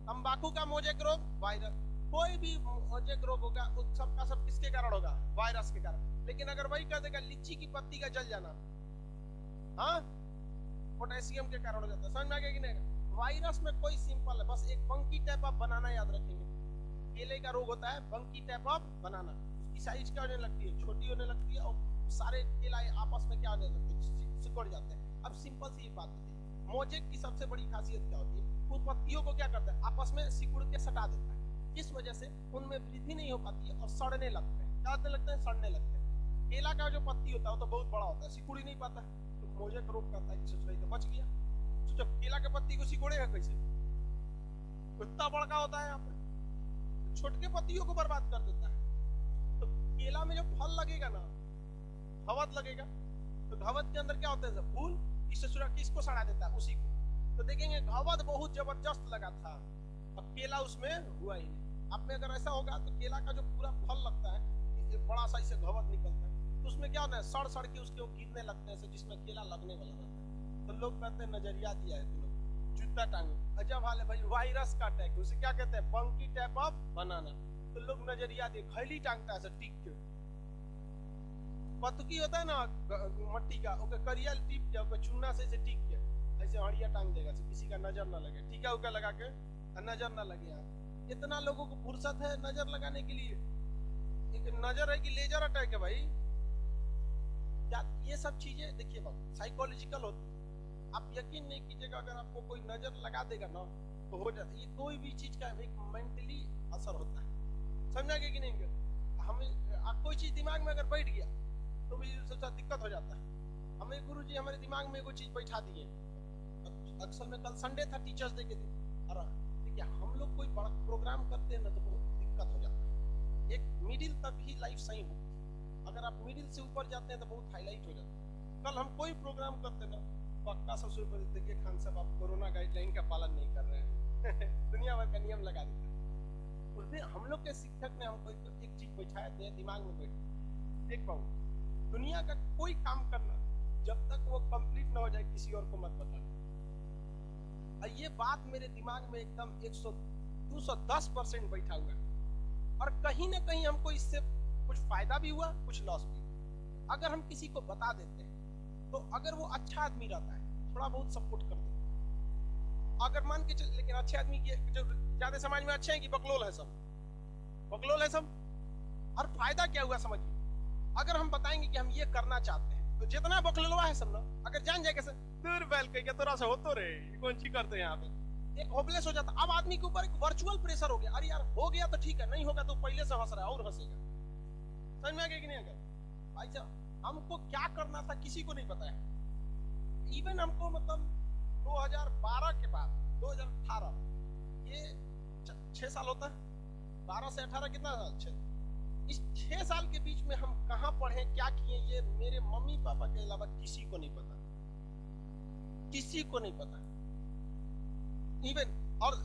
तंबाकू का मोजेक रोग वायरस। कोई भी मोजेक रोग होगा सबका सब किसके कारण होगा? वायरस के कारण। लेकिन अगर वही कर देगा लीची की पत्ती का जल जाना, हाँ, पोटेशियम के कारण हो जाता है। समझ में आ गया कि नहीं? वायरस में कोई सिंपल है, बस एक बंकी टाइप ऑफ बनाना याद रखेंगे। केले का रोग होता है बंकी टाइप ऑफ बनाना। उसकी साइज क्या होने लगती है? छोटी होने लगती है, और सारे केला आपस में क्या होने लगते हैं? सिकुड़ जाते हैं। अब सिंपल सी बात होती है, मोजेक की सबसे बड़ी खासियत क्या होती है? वो पत्तियों को क्या करता है? आपस में सिकुड़ के सटा देता है, जिस वजह से उनमें वृद्धि नहीं हो पाती है और सड़ने लगते हैं। क्या होने लगते हैं? सड़ने लगते हैं। केला का जो पत्ती होता है वो तो बहुत बड़ा होता है, सिकुड़ ही नहीं पाता, तो मोजेक रोग करता है कि सोच तो बच गया। तो जब केला के पत्ती को सिकोड़ेगा कैसे? इतना बड़का होता है, यहाँ पे छोटे पत्तियों को बर्बाद कर देता है। तो केला में जो फल लगेगा ना, घवद लगेगा, तो घवद के अंदर क्या होता है? फूल। इससे सुरा किसको सड़ा देता है? उसी को। तो देखेंगे घवद बहुत जबरदस्त लगा था, अब केला उसमें हुआ ही नहीं। आप में अगर ऐसा होगा तो केला का जो पूरा फल लगता है, बड़ा सा इसे घवद निकलता है, तो उसमें क्या होता है? सड़ सड़ के उसके वो गिरने लगते हैं, जिसमें केला लगने वाला रहता है। तो लोग कहते हैं नजरिया दिया है तुम लोग, जूता टांगे। जब हाल है भाई वायरस का अटैक, उसे क्या कहते हैं, पंकी टाइप ऑफ बनाना, तो लोग नजरिया दे खैली टांगता है टिक के, पतुकी होता है ना मट्टी का, ओके करिया टिप के, ओके चूना से टिक के ऐसे हड़िया टांग देगा, किसी का नजर ना लगे, ठीक है, ओके लगा के नजर ना लगे। यार इतना लोगों को फुर्सत है नजर लगाने के लिए, एक नजर है कि लेजर अटैक है भाई। क्या ये सब चीजें देखिए बाबू साइकोलॉजिकल होती है, आप यकीन नहीं कीजिएगा, अगर आपको कोई नजर लगा देगा ना तो हो जाता है। ये कोई भी चीज का एक मेंटली असर होता है, समझा कि नहीं? हमें कोई चीज दिमाग में अगर बैठ गया तो भी सोचा दिक्कत हो जाता है। हमें गुरुजी हमारे दिमाग में कोई चीज बैठा दिए, अक्सर में कल संडे था, टीचर्स डे के दिन, और देखिए हम लोग कोई बड़ा प्रोग्राम करते हैं ना तो बहुत दिक्कत हो जाता है। एक मिडिल तक ही लाइफ सही होती है, अगर आप मिडिल से ऊपर जाते हैं तो बहुत हाईलाइट हो जाता है। कल हम कोई प्रोग्राम करते ना, पक्का सबसे ऊपर देखिए खान साहब आप कोरोना गाइडलाइन का पालन नहीं कर रहे हैं दुनिया भर का नियम लगा देते हैं। उस दिन हम लोग के शिक्षक ने हमको एक चीज बैठाया थे दिमाग में बैठ, देख पाऊँ दुनिया का कोई काम करना जब तक वो कंप्लीट ना हो जाए किसी और को मत बताना। ये बात मेरे दिमाग में एकदम 210% बैठा हुआ है, और कहीं ना कहीं हमको इससे कुछ फायदा भी हुआ, कुछ लॉस भी। अगर हम किसी को बता देते हैं तो अगर वो अच्छा आदमी रहता है थोड़ा बहुत सपोर्ट कर देता है, अगर मान के चल, लेकिन अच्छे आदमी की जो ज्यादा समाज में अच्छे हैं कि बकलोल है सब, बकलोल है सब। और फायदा क्या हुआ समझिए, अगर हम बताएंगे कि हम ये करना चाहते हैं तो जितना बकलोलवा है सब ना, अगर जान जाए कैसे दूर बैल के तोरा से हो तो रे कौन सी करते हैं यहाँ पे, एक होपलेस हो जाता। अब आदमी के ऊपर एक वर्चुअल प्रेशर हो गया, अरे यार हो गया तो ठीक है, नहीं होगा तो पहले से हंस रहा है और हंसेगा। समझ में आ गया कि नहीं? अगर भाई साहब हमको क्या करना था किसी को नहीं पता है। इवन हमको मतलब 2012 के बाद 2018 ये 6 साल होता है, 12 से 18 कितना साल, इस 6 साल के बीच में हम कहां पढ़े क्या किए ये मेरे मम्मी पापा के अलावा किसी को नहीं पता, किसी को नहीं पता। इवन और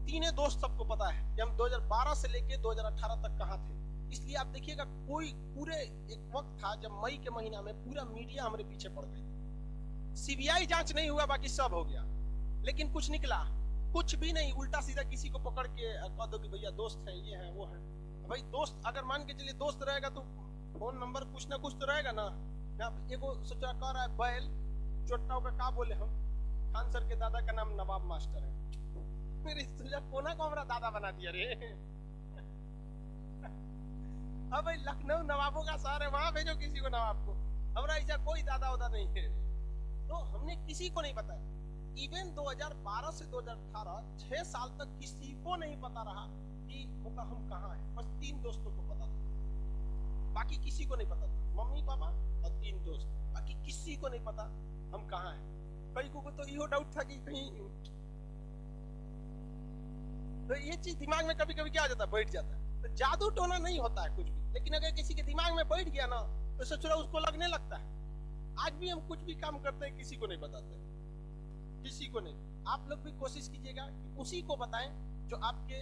तीनों दोस्त सबको पता है कि हम 2012 से लेके 2018 तक कहां थे। इसलिए आप देखिएगा कोई पूरे एक वक्त था जब मई के महीना में पूरा मीडिया हमारे पीछे पड़ गई। सीबीआई जांच नहीं हुआ, बाकी सब हो गया, लेकिन कुछ निकला कुछ भी नहीं, उल्टा सीधा किसी को पकड़ के कह दो कि भैया दोस्त है, ये है वो है। भाई दोस्त अगर मान के चलिए दोस्त रहेगा तो फोन नंबर कुछ ना कुछ तो रहेगा ना। एगो सोचा कह रहा है बैल चोट्टा का का बोले हम, खान सर के दादा का नाम नवाब मास्टर है, मेरे कोना को हमारा दादा बना दिया रे। अब भाई लखनऊ नवाबों का शहर है, वहां भेजो किसी को नवाब को, हमारा ऐसा कोई दादा उदा नहीं है। तो हमने किसी को नहीं बताया। इवन 2012 से 2018 6 साल तक किसी को नहीं पता रहा कि हम कहाँ हैं। बस 3 दोस्तों को पता था, बाकी किसी को नहीं पता था, मम्मी पापा और 3 दोस्त, बाकी किसी को नहीं पता हम कहाँ हैं। कई को तो यो डाउट था कि कहीं, तो ये चीज दिमाग में कभी कभी क्या आ जाता है, बैठ जाता है। तो जादू टोना नहीं होता है कुछ भी, लेकिन अगर किसी के दिमाग में बैठ गया ना तो सोच रहा उसको लगने लगता है। आज भी हम कुछ भी काम करते हैं किसी को नहीं बताते, किसी को नहीं। आप लोग भी कोशिश कीजिएगा कि उसी को बताएं जो आपके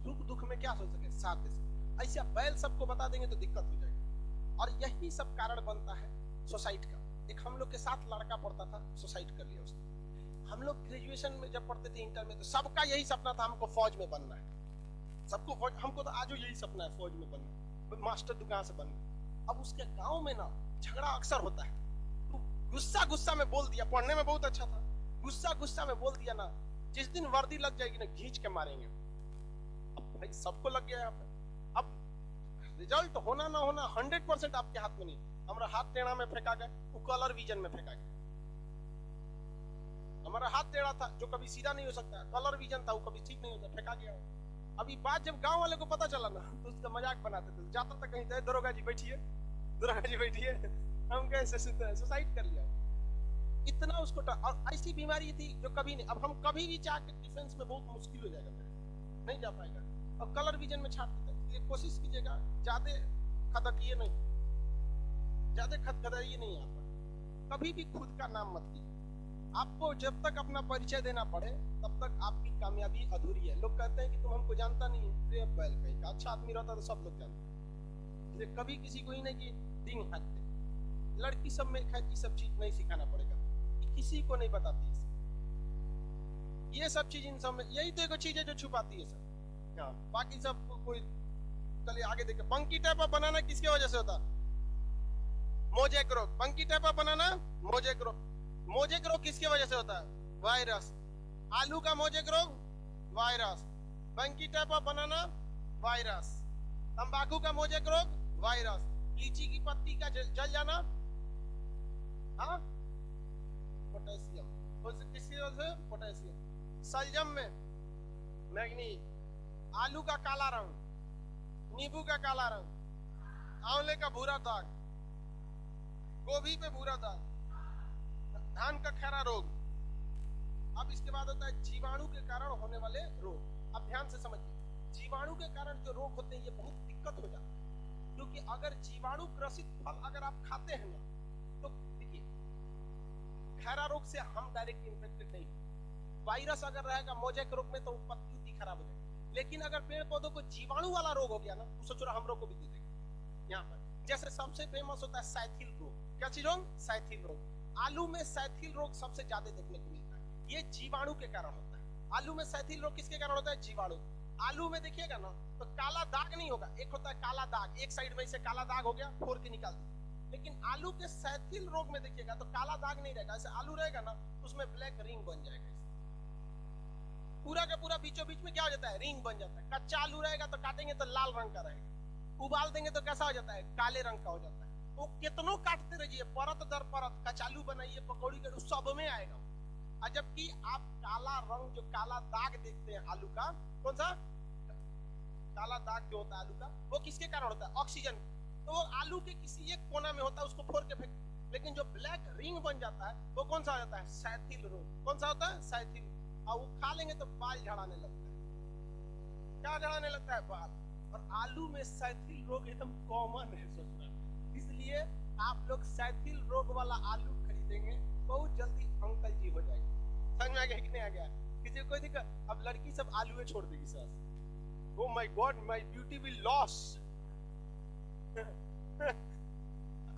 सुख दुख में क्या सोच सके, साथ दे सके। ऐसे बैल सबको बता देंगे तो दिक्कत हो जाएगी। और यही सब कारण बनता है सुसाइड का। एक हम लोग के साथ लड़का पढ़ता था, सुसाइड कर लिया उसने। हम लोग ग्रेजुएशन में जब पढ़ते थे इंटर में, तो सबका यही सपना था हमको फौज में बनना है, सबको फौज, हमको तो आज यही सपना है फौज में बनना, मास्टर दुकान से बनना। अब उसके गांव में ना झगड़ा अक्सर होता है, तो गुस्सा गुस्सा में बोल दिया, पढ़ने में बहुत अच्छा था, गुस्सा गुस्सा में बोल दिया ना, जिस दिन वर्दी लग जाएगी ना खींच के मारेंगे। अब भाई सबको लग गया यहाँ पे। अब रिजल्ट होना ना होना 100% आपके हाथ में नहीं। हमारा हाथ टेढ़ा में फेंका गया, वो कलर विजन में फेंका गया। हमारा हाथ टेढ़ा था जो कभी सीधा नहीं हो सकता, कलर विजन था वो कभी ठीक नहीं होता, फेंका गया। अभी बात जब गांव वाले को पता चला ना तो उसका मजाक बनाते थे, जाता था कहीं, दरोगा जी बैठिए, दरोगा जी बैठिए, हम कैसे सुसाइड कर लिया। इतना उसको और ऐसी बीमारी थी जो कभी नहीं। अब हम कभी भी जाके डिफेंस में बहुत मुश्किल हो जाएगा, नहीं जा पाएगा। और कलर विजन में छाटते थे। इसलिए कोशिश कीजिएगा ज्यादा खदकिए नहीं, ज्यादा खदखदाइए नहीं। आप कभी भी खुद का नाम मत लीजिए। आपको जब तक अपना परिचय देना पड़े तब तक आपकी कामयाबी अधूरी है। लोग कहते हैं कि तुम हमको जानता नहीं है, बैल कहीं का अच्छा आदमी रहता तो सब लोग जानते। इसलिए कभी किसी को ही नहीं कि दिन हाथ दे। लड़की सब में खैर की सब चीज नहीं सिखाना पड़ेगा, किसी को नहीं बताती। ये सब चीज इन सब में, यही तो एक चीज है जो छुपाती है सब। बाकी सब कोई, चलिए आगे देखें। बंकी टाइप ऑफ बनाना किसके वजह से होता? मोजेक रोग। बंकी टाइप ऑफ बनाना मोजेक रोग। मोजेक रोग किसके वजह से होता है? वायरस। आलू का मोजेक रोग वायरस। बंकी टाइप ऑफ बनाना वायरस। तंबाकू का मोजेक रोग वायरस। लीची की पत्ती का जल जाना, हाँ, पोटेशियम। किसकी वजह से? पोटेशियम। सलजम में मैग्नीज। आलू का काला रंग, नींबू का काला रंग, आंवले का भूरा दाग, गोभी पे भूरा दाग, धान का खैरा रोग। अब इसके बाद होता है जीवाणु के कारण होने वाले रोग। अब ध्यान से समझिए, जीवाणु के कारण जो रोग होते हैं ये बहुत दिक्कत हो जाती है, क्योंकि अगर जीवाणु ग्रसित फल अगर आप खाते हैं ना, तो देखिए खैरा रोग से हम डायरेक्ट इन्फेक्टेड नहीं, वायरस अगर रहेगा मोजेक रोग में तो पत्ती उत्ती खराब हो जाएगी। लेकिन अगर पेड़ पौधों को जीवाणु वाला रोग हो गया ना, तो सोचो हम लोग को भी दे देगा। यहाँ पर जैसे सबसे फेमस होता है साइथिल रोग। क्या चीज रोग? साइथिल रोग। आलू में साइथिल रोग सबसे ज्यादा देखने को मिलता है, ये जीवाणु के कारण होता है। आलू में साइथिल रोग किसके कारण होता है? जीवाणु। आलू में देखिएगा ना तो काला दाग नहीं होगा, एक होता है काला दाग, एक साइड में इसे काला दाग हो गया, फोड़ के निकाल दिया। लेकिन आलू के साइथिल रोग में देखिएगा तो काला दाग नहीं रहेगा, ऐसे आलू रहेगा ना तो उसमें ब्लैक रिंग बन जाएगा। पूरा का पूरा बीचों बीच में क्या हो जाता है? रिंग बन जाता है। कच्चा आलू रहेगा तो काटेंगे तो लाल रंग का रहेगा, उबाल देंगे तो कैसा हो जाता है? काले रंग का हो जाता है। तो कितनों काटते रहिए, परत दर परत, कचालू बनाइए, पकौड़ी करो, सब में आएगा। और जबकि आप काला रंग, जो काला दाग देखते हैं आलू का, कौन सा काला दाग जो होता है आलू का, वो किसके कारण होता है? ऑक्सीजन। तो वो आलू के किसी एक कोना में होता है, उसको फोड़ के फेंक। लेकिन जो ब्लैक रिंग बन जाता है वो कौन सा हो जाता है? साइथिल रोग। कौन सा होता है? साइथिल। और वो खा लेंगे तो बाल झड़ाने लगता है। क्या झड़ाने लगता है? बाल। और आलू में साइथिल रोग एकदम कॉमन है सोचना, इसलिए आप लोग साइथिल रोग वाला आलू खरीदेंगे, बहुत जल्दी अंकल जी हो जाएंगे। समझ में आ गया कि नहीं आ गया? किसी को कोई दिक्कत? अब लड़की सब आलू छोड़ देगी sir. Oh my God, my beauty will loss।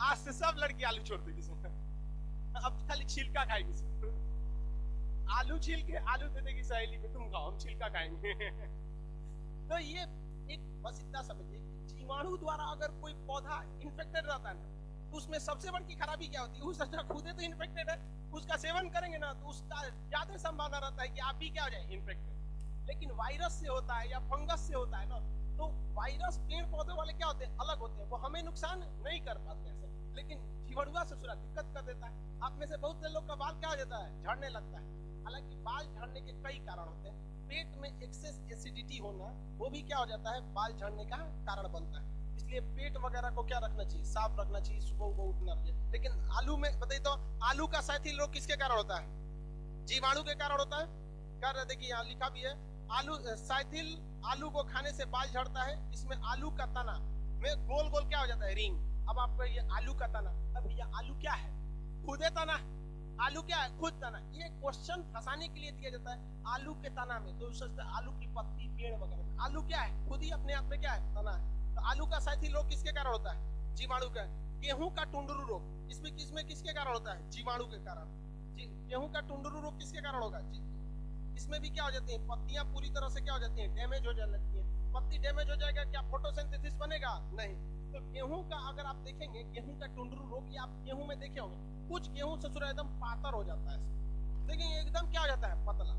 आज से सब लड़की आलू छोड़ देगी सर, अब खाली छिलका खाएगी। आलू छील के आलू दे देगी सहेली को, तुम खाओ, हम छिलका खाएंगे। तो ये एक बस इतना समझिए, जीवाणु द्वारा अगर कोई पौधा इन्फेक्टेड रहता है ना, तो उसमें सबसे बड़ी खराबी क्या होती है? उसका खुद तो इन्फेक्टेड है, उसका सेवन करेंगे ना तो उसका ज्यादा संभावना रहता है कि आप भी क्या हो जाए? इन्फेक्टेड। लेकिन वायरस से होता है या फंगस से होता है ना, तो वायरस पेड़ पौधे वाले क्या होते हैं? अलग होते हैं, वो हमें नुकसान नहीं कर पाते हैं। लेकिन जीवाणुआ से सुरा दिक्कत कर देता है। आप में से बहुत से लोग का बाल क्या हो जाता है? झड़ने लगता है। हालांकि बाल झड़ने के कई कारण होते हैं। पेट में एक्सेस एसिडिटी होना वो भी क्या हो जाता है? बाल झड़ने का कारण बनता है। इसलिए पेट वगैरह को क्या रखना चाहिए? साफ रखना चाहिए, सुबह सुबह उठना चाहिए। लेकिन आलू में बताइए तो, आलू का साइथिल रोग किसके कारण होता है? जीवाणु के कारण होता है। क्या देखिए यहाँ लिखा भी है, आलू साइथिल आलू को खाने से बाल झड़ता है। इसमें आलू का तना में गोल गोल क्या हो जाता है? रिंग। अब आपका ये आलू का तना, अब ये आलू क्या है? खुदे तना। आलू क्या है? खुद तना। ये क्वेश्चन फंसाने के लिए दिया जाता है आलू के तना में, तो सोचते हैं आलू की पत्ती पेड़ वगैरह। आलू क्या है? खुद ही अपने आप में क्या है? तना है। तो आलू का साइथिल रोग किसके कारण होता है? जीवाणु का। गेहूं का टुंडरू रोग इसमें किसके कारण होता है? जीवाणु के कारण। गेहूं का टुंडरू रोग किसके कारण होगा? इसमें भी क्या हो जाती है? पत्तियां पूरी तरह से क्या हो जाती हैं? डैमेज हो जाने लगती है। पत्ती डैमेज हो जाएगा, क्या फोटोसिंथेसिस बनेगा? नहीं। तो गेहूं का अगर आप देखेंगे, गेहूं का टुंडरू रोग ये आप गेहूं में देखे होंगे, कुछ गेहूं ससुरा एकदम पातर हो जाता है, लेकिन एकदम क्या हो जाता है? पतला।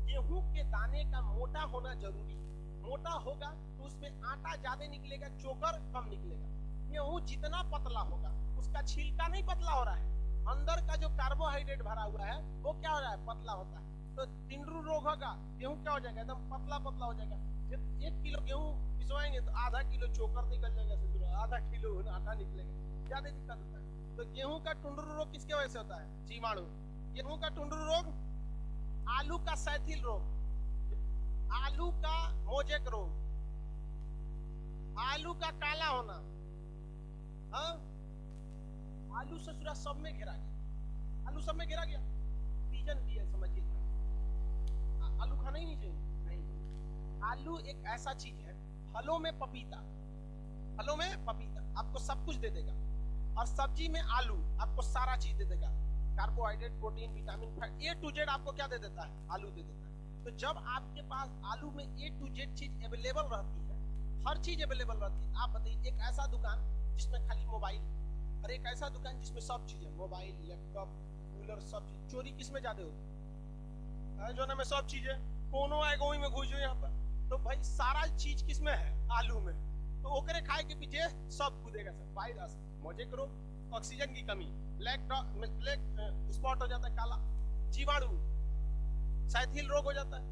गेहूं के दाने का मोटा होना जरूरी है। मोटा होगा तो उसमें आटा ज्यादा निकलेगा, चोकर कम निकलेगा। गेहूं जितना पतला होगा, उसका छिलका नहीं पतला हो रहा है, अंदर का जो कार्बोहाइड्रेट भरा हुआ है वो क्या हो रहा है? पतला होता है। तो टुंडरू रोग होगा, गेहूं क्या हो जाएगा? एकदम पतला पतला हो जाएगा। जब 1 किलो गेहूं पिसवाएंगे तो आधा किलो चोकर निकल जाएगा, आधा किलो आटा निकलेगा, ज्यादा दिक्कत होता है। तो गेहूं का टुंडरू रोग किसके वजह से होता है? जीवाणु। गेहूं का टुंडरू रोग, आलू का साइथिल रोग, आलू का मोजेक रोग, आलू का काला होना। हाँ, आलू ससुरा सब में घेरा गया। आलू सब में घेरा गया, रीजन भी है, समझिए। आलू खाना ही नहीं चाहिए। नहीं, आलू एक ऐसा चीज है, फलों में पपीता, फलों में पपीता आपको सब कुछ दे देगा, और सब्जी में आलू आपको सारा चीज दे देगा। Carbohydrate, protein, vitamin, A to Z आपको क्या दे देता है? आलू दे देता है। तो जब आपके पास आलू में A to Z चीज अवेलेबल रहती है, हर चीज अवेलेबल रहती है, आप बताइए एक ऐसा दुकान जिसमें खाली मोबाइल और एक ऐसा दुकान जिसमें सब चीजें, मोबाइल, लैपटॉप, कूलर, सब चीज, चोरी किसमें ज्यादा होती है? जो ना में सब चीजें, कोनो आएगा वही में घुस जाओ यहाँ पर। तो भाई सारा चीज किसमें है? आलू में। तो ओकरे खाए के पीछे सब कूदेगा सर। वायरस, मोजेक रोग, ऑक्सीजन की कमी, ब्लैक स्पॉट हो जाता है, काला, जीवाणु, सैथिल रोग हो जाता है।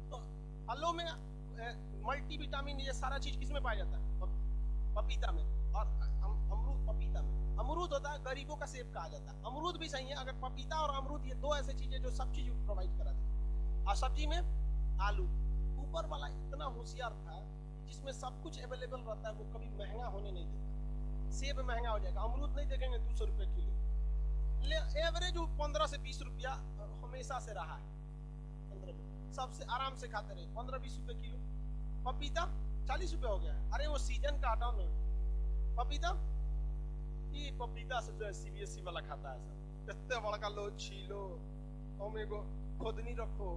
तो फलों में मल्टीविटामिन, ये सारा चीज किसमें पाया जाता है? पपीता में। और अमरूद, पपीता में अमरूद होता है, गरीबों का सेब कहा जाता है। अमरूद भी सही है, अगर पपीता और अमरूद ये दो ऐसे चीजें जो सब चीज प्रोवाइड करा देती। और सब्जी में आलू। ऊपर वाला इतना होशियार था, जिसमें सब कुछ अवेलेबल रहता है वो कभी महंगा होने नहीं देता। सेब महंगा हो जाएगा, अमरूद नहीं देखेंगे 200 रुपए किलो, एवरेज 15 से 20 रुपया हमेशा से रहा है। सबसे आराम से खाते रहे, 15-20 रुपए किलो। पपीता 40 रुपए हो गया है। अरे वो सीजन का हटाओ ना, पपीता ये पपीता से जो है CBSE वाला खाता है सब, इतने बड़का लो, छीलो, ओमेगो खोदनी रखो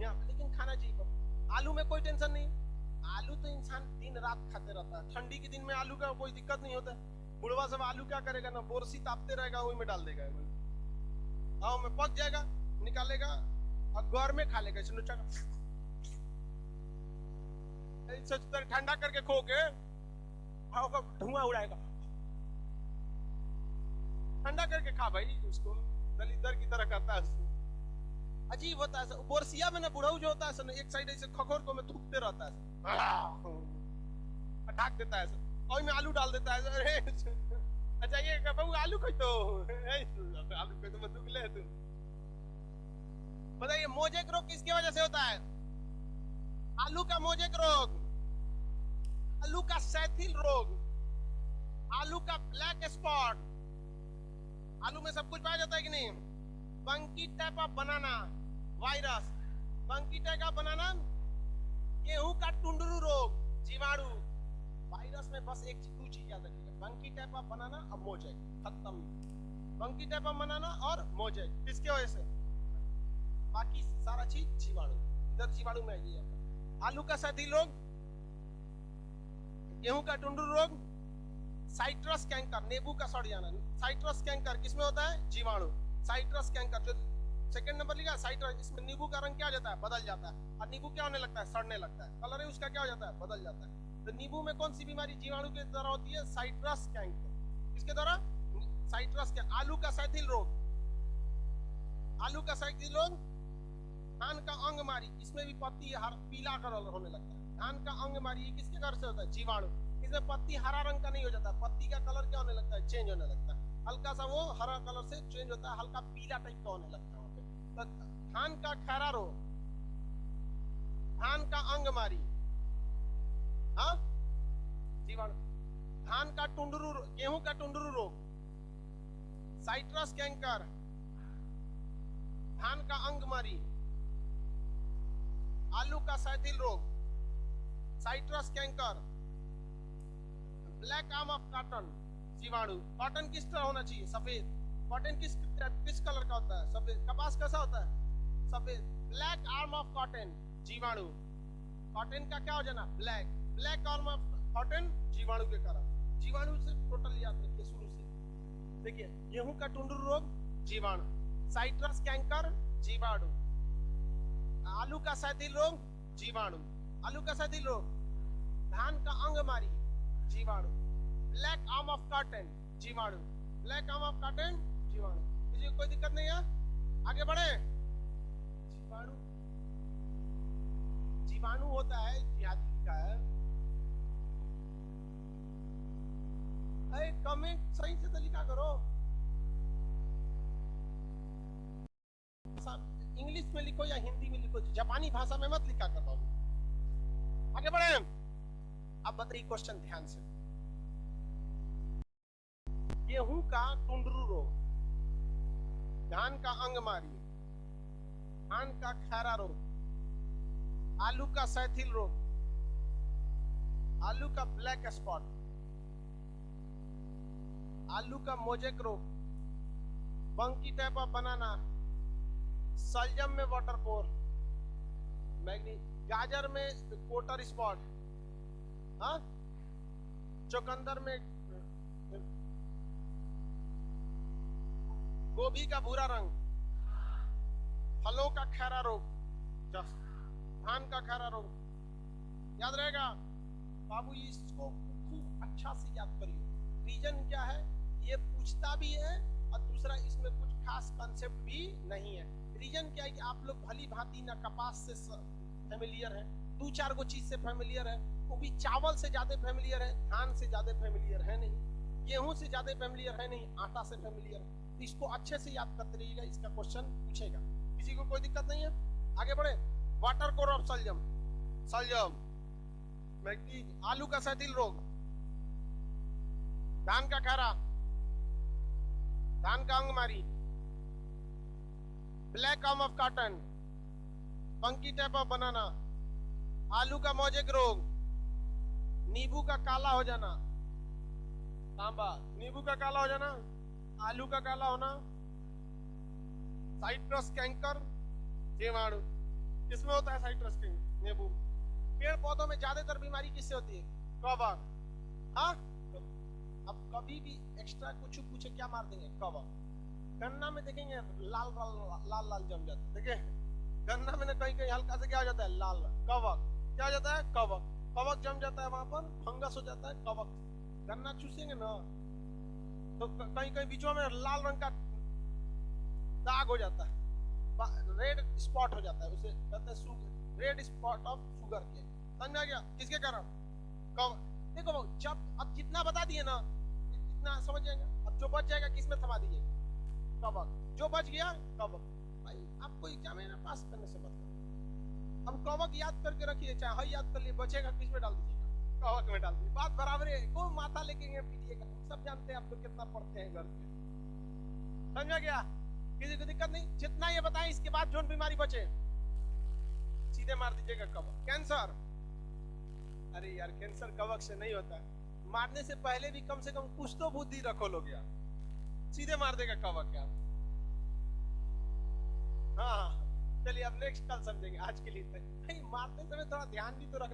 यहाँ, लेकिन खाना चाहिए। आलू में कोई टेंशन नहीं, आलू तो इंसान दिन रात खाते रहता है। ठंडी के दिन में आलू का कोई दिक्कत नहीं होता। बुढ़वा सब आलू क्या करेगा ना, बोरसी तापते रहेगा, वही में डाल देगा, हाँ में पक जाएगा, निकालेगा और घर में खा लेगा। ठंडा करके खो के धुआं उड़ाएगा, ठंडा करके खा भाई उसको, दलिदर की तरह करता है उसको। अजीब होता है। बोरसिया में ना बुढ़ऊ जो होता है एक साइड ऐसे खखोर को में थूकते रहता है, ढाक देता है और में आलू डाल देता है। अच्छा ये बहू आलू कोई तो आलू कोई तो मत दुख ले तू। बताइए मोजेक रोग किसकी वजह से होता है? आलू का मोजेक रोग, आलू का सैथिल रोग, आलू का ब्लैक स्पॉट। आलू में सब कुछ पाया जाता है कि नहीं? बंकी टाइप ऑफ बनाना वायरस, बंकी टाइप ऑफ बनाना, गेहूं का टुंडरू रोग, जीवाणु। वायरस में बस एक दो चीज याद रखिएगा, बंकी टाइप ऑफ बनाना और मोजेक, खत्म। बंकी टाइप ऑफ बनाना और मोजेक, किसके वजह से? बाकी सारा चीज जीवाणु, इधर जीवाणु में आइए। आलू का सैथिल रोग, गेहूं का टुंडरू रोग, साइट्रस कैंकर, नींबू का सड़ जाना। साइट्रस कैंकर किसमें होता है? जीवाणु। साइट्रस कैंकर जो सेकंड नंबर लिखा है साइट्रस, इसमें नींबू का रंग क्या हो जाता है? बदल जाता है। और नींबू क्या होने लगता है? सड़ने लगता है। कलर है उसका क्या हो जाता है? बदल जाता है। तो नींबू में कौन सी बीमारी जीवाणु के द्वारा होती है? Citrus canker. किसके द्वारा? Citrus canker. आलू का सैथिल रोग, आलू का सैथिल रोग, धान का अंगमारी, इसमें भी पत्ती पीला कलर होने लगता है। धान का अंगमारी ये किसके घर से होता है? जीवाणु। इसमें पत्ती हरा रंग का नहीं हो जाता, पत्ती का कलर क्या होने लगता है? चेंज होने लगता है। हल्का सा वो हरा कलर से चेंज होता है, हल्का पीला टाइप का होने लगता है। तो धान का खैरा रोग, धान का अंगमारी, हाँ जीवाणु। धान का टुंडरू, गेहूं का टुंडरू रोग, साइट्रस कैंकर, धान का अंगमारी, आलू का सैथिल रोग, citrus canker, black arm of cotton, जीवाणु। कॉटन किस तरह होना चाहिए? सफेद। कॉटन किस कलर का होता है? सफेद। कपास कैसा होता है? सफेद। ब्लैक आर्म ऑफ कॉटन, जीवाणु। कॉटन का क्या हो जाना? Black. Black arm of cotton, जीवाणु के कारण। जीवाणु से टोटल याद रखिए शुरू से। देखिए गेहूं का टुंडरू रोग, जीवाणु। साइट्रस कैंकर, जीवाणु। आलू का सैथिल रोग, जीवाणु। आलू का सैथिल रोग, धान का अंगमारी, जीवाणु। ब्लैक आर्म ऑफ कॉटन, जीवाणु। ब्लैक आर्म ऑफ कॉटन, जीवाणु। किसी को कोई दिक्कत नहीं है? आगे बढ़े। जीवाणु, जीवाणु होता है जिहादी का है। अरे कमेंट सही से तो लिखा करो, इंग्लिश में लिखो या हिंदी में लिखो, जापानी भाषा में मत लिखा कर बाबू। आगे बढ़े। अब बताइए क्वेश्चन ध्यान से। गेहूं का टुंडरू रोग, धान का अंगमारी, धान का खैरा रोग, आलू का सैथिल रोग, आलू का ब्लैक स्पॉट, आलू का मोजेक रोग, बंकी टाइप ऑफ बनाना, सलजम में वाटरपोर, मैग्नी, गाजर में कोटर स्पॉट, हाँ, चुकंदर में, गोभी का भूरा रंग, फलों का खैरा रोग, धान का खैरा रोग, याद रहेगा बाबू, इसको खूब अच्छा से याद करिए। रीजन क्या है, ये पूछता भी है और दूसरा इसमें कुछ खास कंसेप्ट भी नहीं है। रीजन क्या है कि आप लोग भली भांति ना कपास से फैमिलियर है, 2-4 गो चीज से फैमिलियर है, वो भी चावल से ज्यादा फैमिलियर है, धान से ज्यादा फैमिलियर है नहीं, गेहूं से ज्यादा फैमिलियर है नहीं, आटा से फैमिलियर है। तो इसको अच्छे से याद करते रहिएगा, इसका क्वेश्चन पूछेगा, किसी को कोई दिक्कत नहीं है। आगे बढ़े, वाटर कोर ऑफ सलजम, सलजम, आलू का सैटिल रोग, धान का खैरा, धान का अंगमारी, black arm of cotton, bunchy top of banana, आलू का मोजेक रोग, नींबू का काला हो जाना, तांबा, नींबू का काला हो जाना, आलू का काला होना, साइट्रस कैंकर, जीवाणु, किसमें होता है साइट्रस कैंकर, नींबू। पेड़ पौधों में ज्यादातर बीमारी किससे होती है, कवक, हाँ। अब कभी भी एक्स्ट्रा कुछ पूछे क्या मार देंगे, कवक। गन्ना में देखेंगे लाल लाल लाल लाल जम जाता है, देखिए गन्ना में ना कहीं कहीं हल्का से क्या हो जाता है, लाल कवक, क्या हो जाता है, कवक, कवक जम जाता है, वहां पर फंगस हो जाता है, कवक। गन्ना चूसेंगे ना तो कहीं कहीं बीचों में लाल रंग का दाग हो जाता है, रेड स्पॉट हो जाता है, उसे कहते हैं रेड स्पॉट ऑफ शुगर के। समझ आ गया किसके कारण, कवक। देखो जब अब जितना बता दिए ना इतना समझ जाएगा, अब जो बच जाएगा किसमें थमा दीजिए, कवक, जो बच गया कवक। भाई आपको एग्जाम में ना पास करने से मतलब, हम कवक याद करके रखिए, चाहे हई याद कर लिए, बचेगा किस में डाल दीजिएगा, कवक में डाल दीजिए, बात बराबर है। को माथा लेके पीजिएगा, सब जानते हैं आप लोग कितना पढ़ते हैं घर पे। समझा गया, किसी को दिक्कत नहीं। जितना ये बताएं इसके बाद जो बीमारी बचे सीधे मार दीजिएगा कवक। कैंसर, अरे यार कैंसर कवक से नहीं होता, मारने से पहले भी कम से कम कुछ तो बुद्धि रखो लोग यार, सीधे मार देगा कवक यार। हाँ चलिए अब नेक्स्ट कल समझेंगे, आज के लिए नहीं, मारते समय थोड़ा ध्यान भी तो रख